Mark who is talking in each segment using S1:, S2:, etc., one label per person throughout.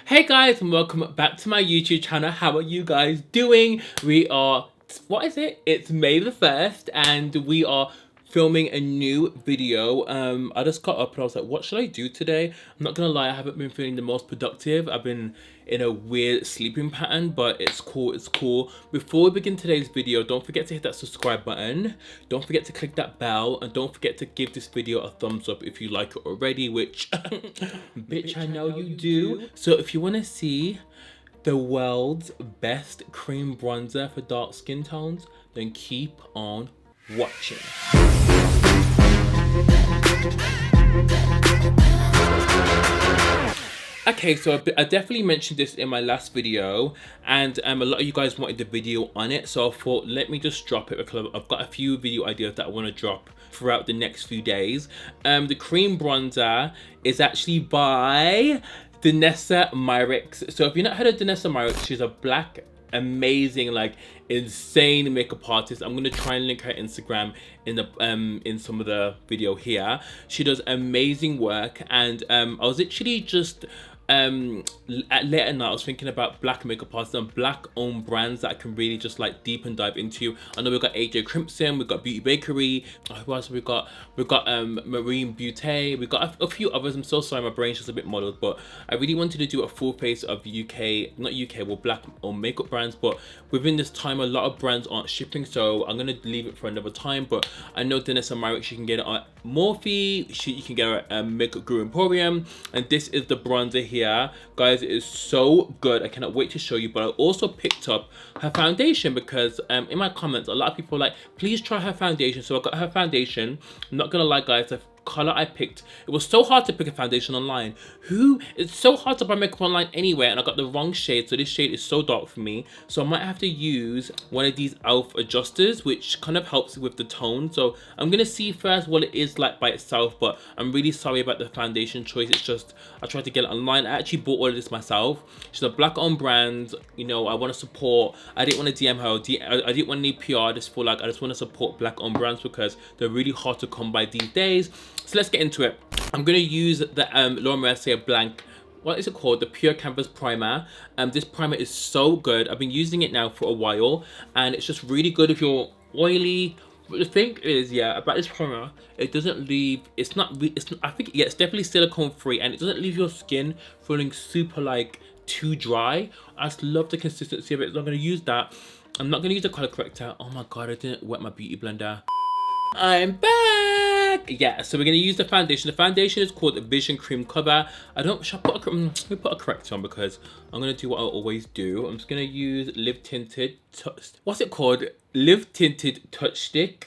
S1: Hey guys, and welcome back to my YouTube channel. How are you guys doing? We are, what is it? It's May the 1st and we are filming a new video. I just got up and I was like, what should I do today? I'm not gonna lie, I haven't been feeling the most productive. I've been in a weird sleeping pattern, but it's cool, it's cool. Before we begin today's video, don't forget to hit that subscribe button. Don't forget to click that bell, and don't forget to give this video a thumbs up if you like it already, which, bitch, I know you do. So if you wanna see the world's best cream bronzer for dark skin tones, then keep on watching. Okay, so I definitely mentioned this in my last video, and a lot of you guys wanted the video on it, so I thought let me just drop it because I've got a few video ideas that I want to drop throughout the next few days. The cream bronzer is actually by Danessa Myricks. So if you've not heard of Danessa Myricks, she's a black amazing, like, insane makeup artist. I'm gonna try and link her Instagram in the in some of the video here. She does amazing work, and I was literally just at late at night I was thinking about black makeup artists and black owned brands that I can really just like deep and dive into. I know we've got AJ Crimson, we've got Beauty Bakery, who else we've got Marine Beauty, we've got a few others. I'm so sorry, my brain's just a bit muddled, but I really wanted to do a full face of black owned makeup brands, but within this time a lot of brands aren't shipping, so I'm gonna leave it for another time. But I know Danessa Myricks, you can get it on Morphe, you can get it at Makeup Guru Emporium, and this is the bronzer here, guys. It is so good. I cannot wait to show you. But I also picked up her foundation because in my comments a lot of people were like, please try her foundation. So I got her foundation. I'm not gonna lie, guys, the color I picked, it was so hard to pick a foundation online. It's so hard to buy makeup online anyway, and I got the wrong shade, so this shade is so dark for me, so I might have to use one of these e.l.f. adjusters, which kind of helps with the tone. So I'm gonna see first what it is like by itself, but I'm really sorry about the foundation choice. It's just I tried to get it online. I actually bought all of this myself. She's a black owned brand, you know. I want to support. I didn't want to DM her. I didn't want any PR. I just feel like I just want to support black owned brands because they're really hard to come by these days. So let's get into it. I'm gonna use the Laura Mercier Blanc, what is it called, the Pure Canvas Primer. This primer is so good. I've been using it now for a while, and it's just really good if you're oily. But the thing is, yeah, about this primer, it doesn't leave, I think, yeah, it's definitely silicone free, and it doesn't leave your skin feeling super like too dry. I just love the consistency of it, so I'm gonna use that. I'm not gonna use the color corrector. Oh my god, I didn't wet my beauty blender. I'm back. Yeah, so we're gonna use the foundation. The foundation is called Vision Cream Cover. Should I put let me put a corrector on because I'm gonna do what I always do. I'm just gonna use Live Tinted what's it called? Live Tinted Touch Stick.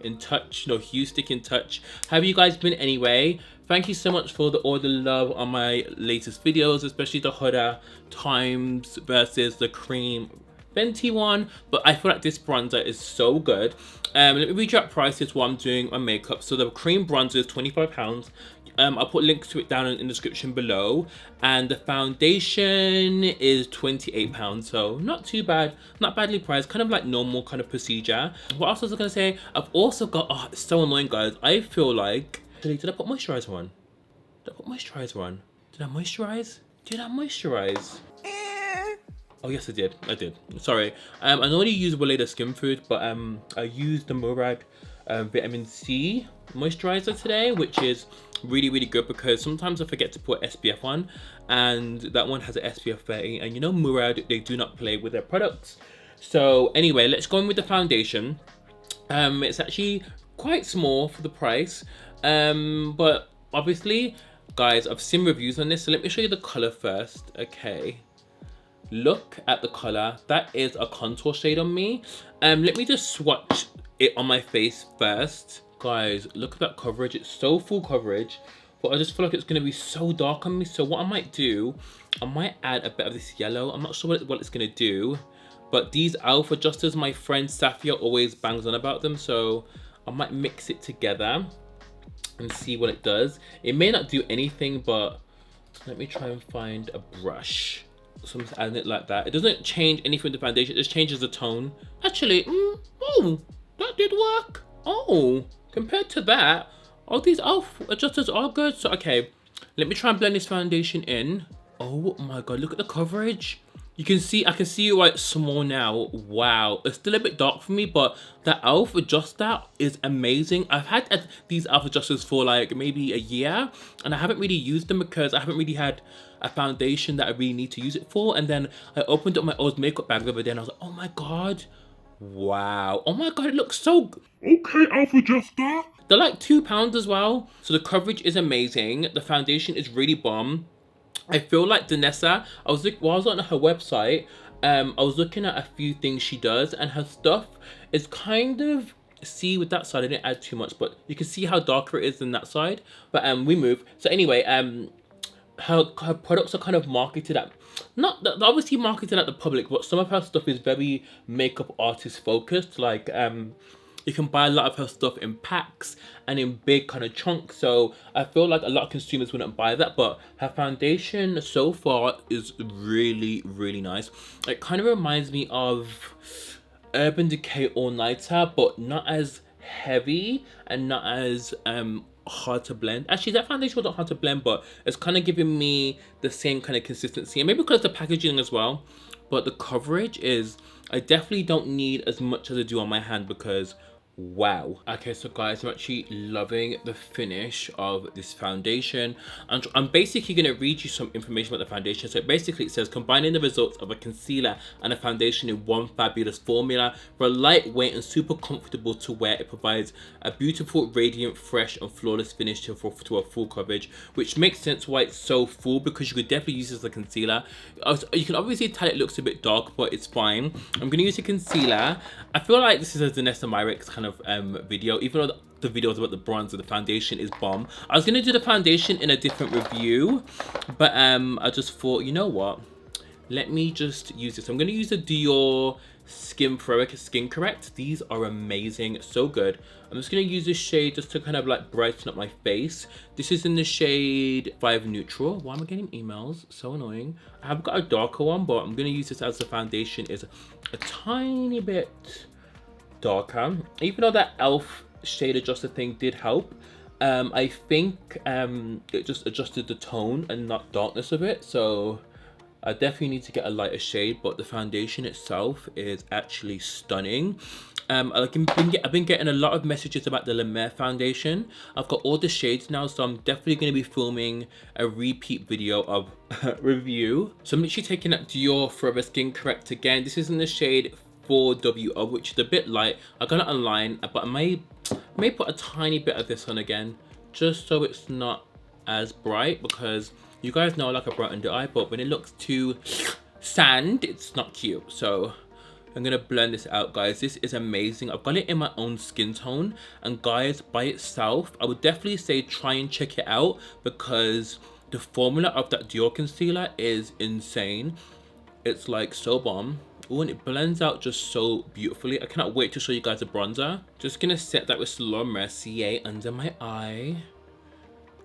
S1: In touch, no, Hue Stick in Touch. Have you guys been anyway? Thank you so much for all the love on my latest videos, especially the Huda Times versus the cream Fenty one, but I feel like this bronzer is so good. Let me read you out prices while I'm doing my makeup. So the cream bronzer is £25. I'll put links to it down in the description below, and the foundation is £28, so not too bad, not badly priced, kind of like normal kind of procedure. What else was I gonna say? I've also got, oh, it's so annoying, guys. I feel like, did I put moisturizer on? Did I put moisturizer on? Did I moisturize? Did I moisturize? Oh yes, I did. Sorry. I normally use Weleda Skin Food, but I used the Murad Vitamin C moisturizer today, which is really, really good because sometimes I forget to put SPF on, and that one has an SPF 30, and you know Murad, they do not play with their products. So anyway, let's go in with the foundation. It's actually quite small for the price, but obviously, guys, I've seen reviews on this, so let me show you the color first. Okay. Look at the color. That is a contour shade on me. Let me just swatch it on my face first. Guys, look at that coverage. It's so full coverage, but I just feel like it's gonna be so dark on me. So what I might do, I might add a bit of this yellow. I'm not sure what it's gonna do, but these e.l.f. adjusters, my friend Safia always bangs on about them, so I might mix it together and see what it does. It may not do anything, but let me try and find a brush. So I'm just adding it like that. It doesn't change anything with the foundation, it just changes the tone. Actually, oh, that did work. Oh, compared to that, all these e.l.f. adjusters are good. So okay, let me try and blend this foundation in. Oh my god, look at the coverage. You can see, I can see it like small now. Wow, it's still a bit dark for me, but the e.l.f. adjuster is amazing. I've had these e.l.f. adjusters for like maybe a year, and I haven't really used them because I haven't really had a foundation that I really need to use it for. And then I opened up my old makeup bag the other day and I was like, oh my god, wow, oh my god, it looks so good. Okay, e.l.f. adjuster. They're like £2 as well. So the coverage is amazing. The foundation is really bomb. I feel like Danessa, while I was on her website, I was looking at a few things she does, and her stuff is kind of, see with that side, I didn't add too much, but you can see how darker it is than that side. But we move. So anyway, her products are kind of marketed at, not obviously marketed at the public, but some of her stuff is very makeup artist focused. Like you can buy a lot of her stuff in packs and in big kind of chunks, so I feel like a lot of consumers wouldn't buy that. But her foundation so far is really, really nice. It kind of reminds me of Urban Decay All Nighter, but not as heavy and not as hard to blend. Actually, that foundation wasn't hard to blend, but it's kind of giving me the same kind of consistency, and maybe because of the packaging as well. But the coverage is, I definitely don't need as much as I do on my hand because wow. Okay, so guys, I'm actually loving the finish of this foundation, and I'm basically going to read you some information about the foundation. So basically it says, combining the results of a concealer and a foundation in one fabulous formula for a lightweight and super comfortable to wear, it provides a beautiful, radiant, fresh and flawless finish to a full coverage, which makes sense why it's so full, because you could definitely use this as a concealer. You can obviously tell it looks a bit dark, but it's fine. I'm going to use a concealer. I feel like this is a Danessa Myricks kind of video, even though the video is about the bronzer, the foundation is bomb. I was gonna do the foundation in a different review, but I just thought, you know what, let me just use this. I'm gonna use the Dior Skin Correct. These are amazing, so good. I'm just gonna use this shade just to kind of like brighten up my face. This is in the shade 5 Neutral. Why am I getting emails? So annoying. I have got a darker one, but I'm gonna use this as the foundation is a tiny bit darker, even though that e.l.f. shade adjuster thing did help. I think it just adjusted the tone and not darkness of it, so I definitely need to get a lighter shade. But the foundation itself is actually stunning. I've been getting a lot of messages about the La Mer foundation. I've got all the shades now, so I'm definitely going to be filming a repeat video of review. So I'm literally taking that Dior Forever Skin Correct again. This is in the shade 4WO, which is a bit light. I got it online, but I may put a tiny bit of this on again, just so it's not as bright, because you guys know I like a bright under eye, but when it looks too sand, it's not cute. So I'm gonna blend this out, guys. This is amazing. I've got it in my own skin tone, and guys, by itself, I would definitely say try and check it out, because the formula of that Dior concealer is insane. It's like so bomb. Ooh, and it blends out just so beautifully. I cannot wait to show you guys a bronzer. Just gonna set that with Slow Mercier under my eye.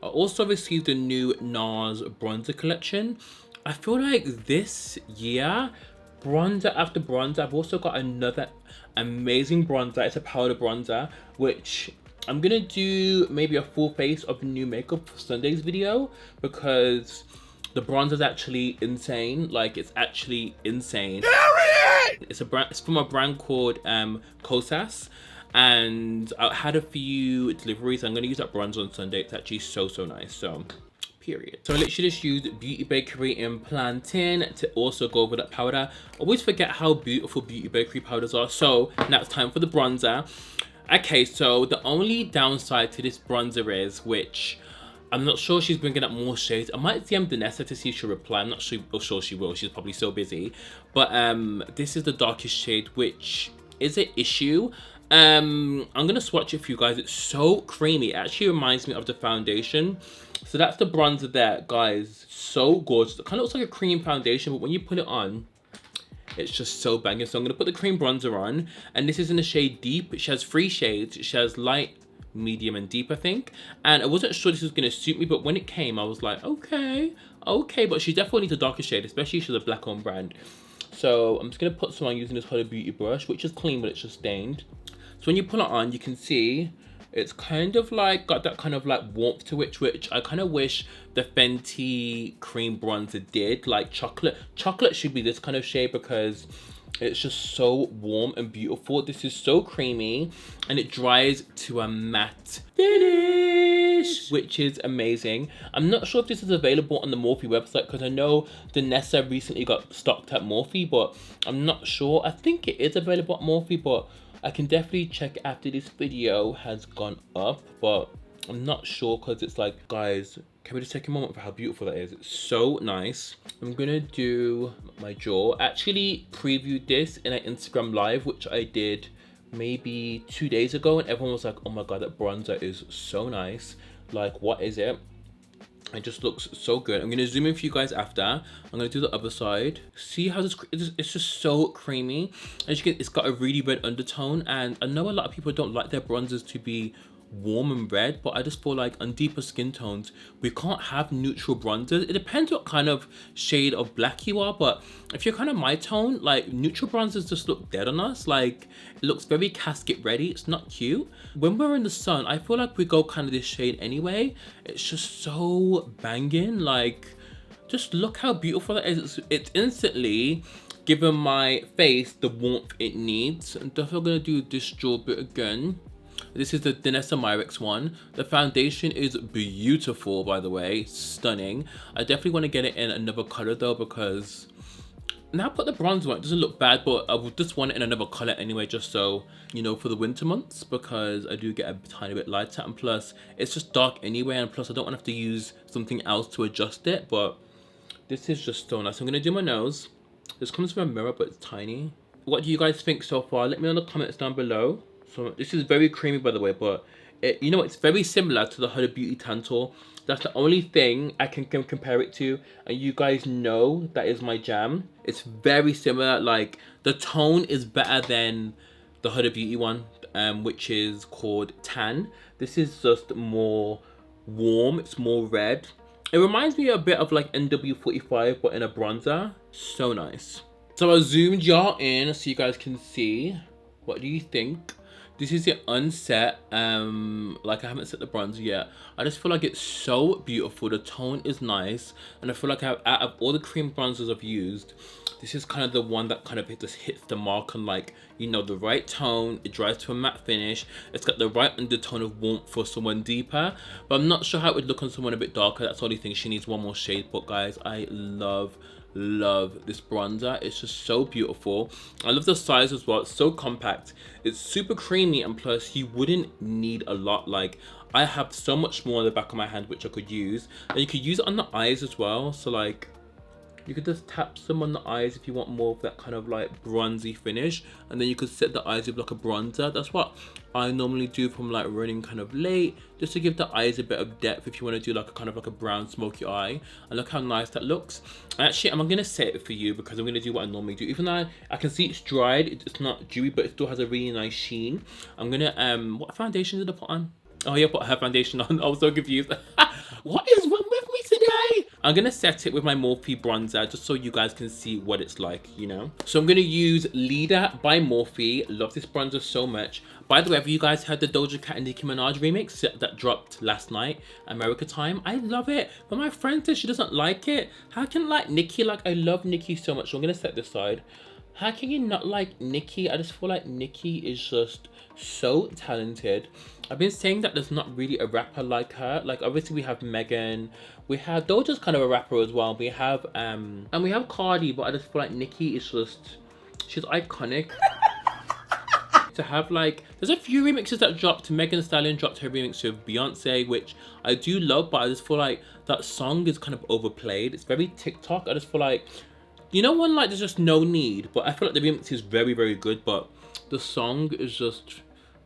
S1: I also received a new NARS bronzer collection. I feel like this year, bronzer after bronzer, I've also got another amazing bronzer. It's a powder bronzer, which I'm gonna do maybe a full face of new makeup for Sunday's video, because the bronzer is actually insane. Like, it's actually insane. It's from a brand called Kosas, and I had a few deliveries. I'm gonna use that bronzer on Sunday. It's actually so nice. So period. So I literally just used Beauty Bakery Implanting to also go over that powder. I always forget how beautiful Beauty Bakery powders are. So now it's time for the bronzer. Okay, so the only downside to this bronzer is, which I'm not sure she's bringing up more shades. I might DM Danessa to see if she'll reply. I'm not sure she will. She's probably so busy. But this is the darkest shade, which is an issue. I'm gonna swatch it for you guys. It's so creamy. It actually reminds me of the foundation. So that's the bronzer there, guys. So gorgeous. It kind of looks like a cream foundation, but when you put it on, it's just so banging. So I'm gonna put the cream bronzer on, and this is in the shade Deep. She has 3 shades. She has light, medium and deep, I think. And I wasn't sure this was going to suit me, but when it came, I was like, okay, but she definitely needs a darker shade, especially if she's a black owned brand. So I'm just going to put some on using this Huda Beauty brush, which is clean, but it's just stained. So when you put it on, you can see It's kind of like got that kind of like warmth to it, which I kind of wish the Fenty cream bronzer did. Like chocolate should be this kind of shade because it's just so warm and beautiful. This is so creamy and it dries to a matte finish, which is amazing. I'm not sure if this is available on the Morphe website because I know Danessa recently got stocked at Morphe, but I'm not sure. I think it is available at Morphe, but I can definitely check after this video has gone up, but I'm not sure because it's like, guys, can we just take a moment for how beautiful that is? It's so nice. I'm gonna do my jaw. I actually previewed this in an Instagram live, which I did maybe 2 days ago, and everyone was like, oh my god, that bronzer is so nice. Like, what is it? It just looks so good. I'm gonna zoom in for you guys after. I'm gonna do the other side. See how this, it's just so creamy. As you can, it's got a really red undertone, and I know a lot of people don't like their bronzers to be warm and red, but I just feel like on deeper skin tones we can't have neutral bronzers. It depends what kind of shade of black you are, but if you're kind of my tone, like neutral bronzers just look dead on us. Like it looks very casket ready. It's not cute. When we're in the sun, I feel like we go kind of this shade anyway. It's just so banging. Like just look how beautiful that is. It's instantly given my face the warmth it needs. I'm definitely gonna do this jaw bit again. This is the Danessa Myricks one. The foundation is beautiful, by the way, stunning. I definitely want to get it in another color though, because now I put the bronzer on, it doesn't look bad, but I would just want it in another color anyway, just so, you know, for the winter months, because I do get a tiny bit lighter, and plus it's just dark anyway, and plus I don't want to have to use something else to adjust it, but this is just so nice. I'm gonna do my nose. This comes from a mirror, but it's tiny. What do you guys think so far? Let me know in the comments down below. So this is very creamy, by the way, but you know, it's very similar to the Huda Beauty Tantal. That's the only thing I can compare it to, and you guys know that is my jam. It's very similar. Like the tone is better than the Huda Beauty one, which is called Tan. This is just more warm. It's more red. It reminds me a bit of like NW45, but in a bronzer. So nice. So I zoomed y'all in so you guys can see. What do you think? This is the unset, like I haven't set the bronzer yet. I just feel like it's so beautiful. The tone is nice, and I feel like out of all the cream bronzers I've used, this is kind of the one that kind of just hits the mark on, like, you know, the right tone. It dries to a matte finish. It's got the right undertone of warmth for someone deeper, but I'm not sure how it would look on someone a bit darker. That's the only thing. She needs one more shade, but guys, I love this bronzer. It's just so beautiful. I love the size as well. It's so compact. It's super creamy, and plus you wouldn't need a lot. Like I have so much more on the back of my hand which I could use, and you could use it on the eyes as well. So like you could just tap some on the eyes if you want more of that kind of like bronzy finish, and then you could set the eyes with like a bronzer. That's what I normally do from like running kind of late, just to give the eyes a bit of depth if you want to do like a kind of like a brown smoky eye. And look how nice that looks. Actually, I'm gonna set it for you because I'm gonna do what I normally do. Even though I can see it's dried, it's not dewy, but it still has a really nice sheen. I'm gonna what foundation did I put on? Oh yeah, I put her foundation on. I was so confused. What is wrong with me today? I'm gonna set it with my Morphe bronzer just so you guys can see what it's like, you know. So I'm gonna use Leader by Morphe. Love this bronzer so much. By the way, have you guys heard the Doja Cat and Nicki Minaj remix that dropped last night, America time? I love it, but my friend says she doesn't like it. How can like Nicki? Like I love Nicki so much. So I'm gonna set this side. How can you not like Nicki? I just feel like Nicki is just so talented. I've been saying that there's not really a rapper like her. Like obviously we have Megan, we have Doja's kind of a rapper as well. We have and we have Cardi, but I just feel like Nicki is just, she's iconic. To have like, there's a few remixes that dropped. Megan Thee Stallion dropped her remix with Beyonce, which I do love, but I just feel like that song is kind of overplayed. It's very TikTok. I just feel like, you know, one like there's just no need, but I feel like the remix is very, very good, but the song is just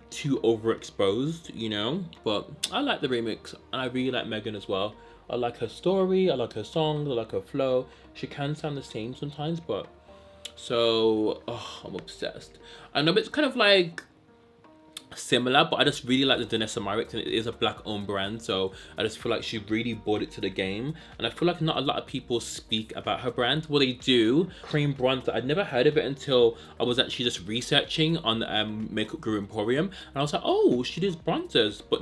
S1: too overexposed, you know. But I like the remix, and I really like Megan as well. I like her story, I like her songs, I like her flow. She can sound the same sometimes, but so I'm obsessed. I know it's kind of like similar, but I just really like the Danessa Myricks, and it is a black owned brand, so I just feel like she really brought it to the game. And I feel like not a lot of people speak about her brand. Well, they do. Cream bronzer, I'd never heard of it until I was actually just researching on Makeup Guru Emporium, and I was like, oh, she does bronzers. But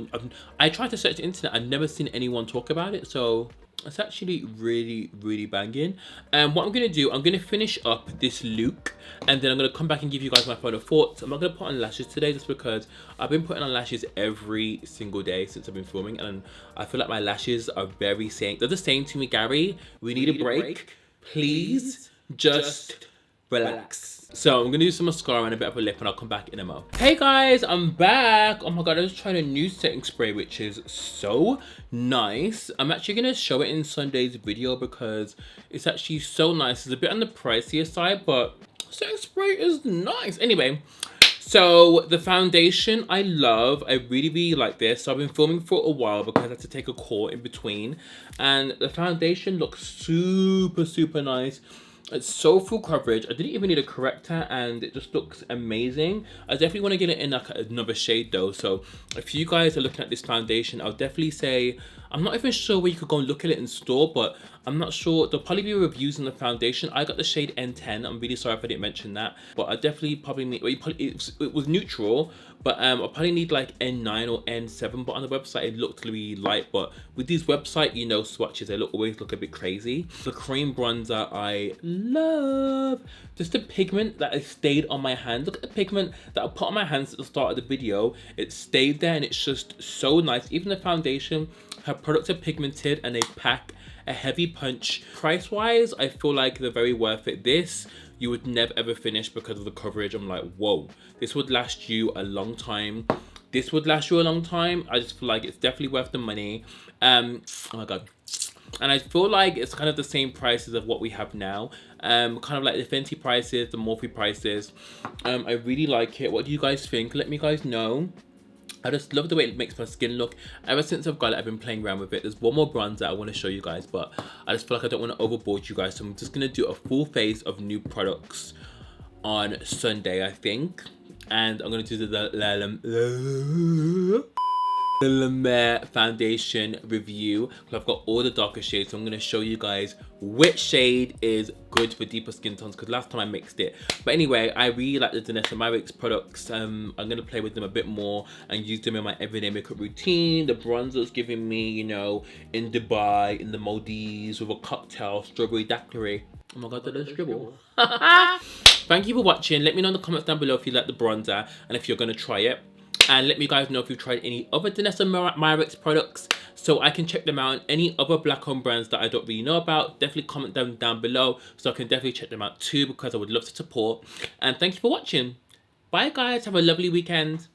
S1: I tried to search the internet, I've never seen anyone talk about it, so it's actually really banging. And what I'm gonna do, I'm gonna finish up this look, and then I'm gonna come back and give you guys my final thoughts. I'm not gonna put on lashes today just because I've been putting on lashes every single day since I've been filming, and I feel like my lashes are very saying, they're just saying to me, Gary, we need a break. Please just relax. So I'm gonna do some mascara and a bit of a lip, and I'll come back in a mo. Hey guys, I'm back. Oh my god, I just tried a new setting spray which is so nice. I'm actually gonna show it in Sunday's video because it's actually so nice. It's a bit on the pricier side, but setting spray is nice. Anyway, so the foundation I love. I really like this. So I've been filming for a while because I had to take a call in between, and the foundation looks super nice. It's so full coverage. I didn't even need a corrector, and it just looks amazing. I definitely want to get it in like another shade though. So if you guys are looking at this foundation, I'll definitely say, I'm not even sure where you could go and look at it in store, but I'm not sure. There'll probably be reviews on the foundation. I got the shade N10. I'm really sorry if I didn't mention that, but I definitely probably need, well, it was neutral, but I'll probably need like N9 or N7, but on the website it looked really light. But with these website, you know, swatches, they always look a bit crazy. The cream bronzer I love. Just the pigment that has stayed on my hands. Look at the pigment that I put on my hands at the start of the video. It stayed there, and it's just so nice. Even the foundation, her products are pigmented and they pack a heavy punch. Price wise, I feel like they're very worth it. This you would never ever finish because of the coverage. I'm like, whoa, this would last you a long time. This would last you a long time. I just feel like it's definitely worth the money. Oh my god. And I feel like it's kind of the same prices of what we have now. Kind of like the Fenty prices, the Morphe prices. I really like it. What do you guys think? Let me guys know. I just love the way it makes my skin look. Ever since I've got it, I've been playing around with it. There's one more bronzer I want to show you guys, but I just feel like I don't want to overboard you guys. So I'm just going to do a full face of new products on Sunday, I think. And I'm going to do the La Mer foundation review. I've got all the darker shades, so I'm going to show you guys which shade is good for deeper skin tones, because last time I mixed it. But anyway, I really like the Danessa Myricks products. I'm going to play with them a bit more and use them in my everyday makeup routine. The bronzer's giving me, you know, in Dubai, in the Maldives, with a cocktail, strawberry daiquiri. Oh my god, that is dribble. Thank you for watching. Let me know in the comments down below if you like the bronzer and if you're going to try it. And let me guys know if you've tried any other Danessa Myricks products so I can check them out. Any other black owned brands that I don't really know about, definitely comment them down below so I can definitely check them out too, because I would love to support. And thank you for watching. Bye guys, have a lovely weekend.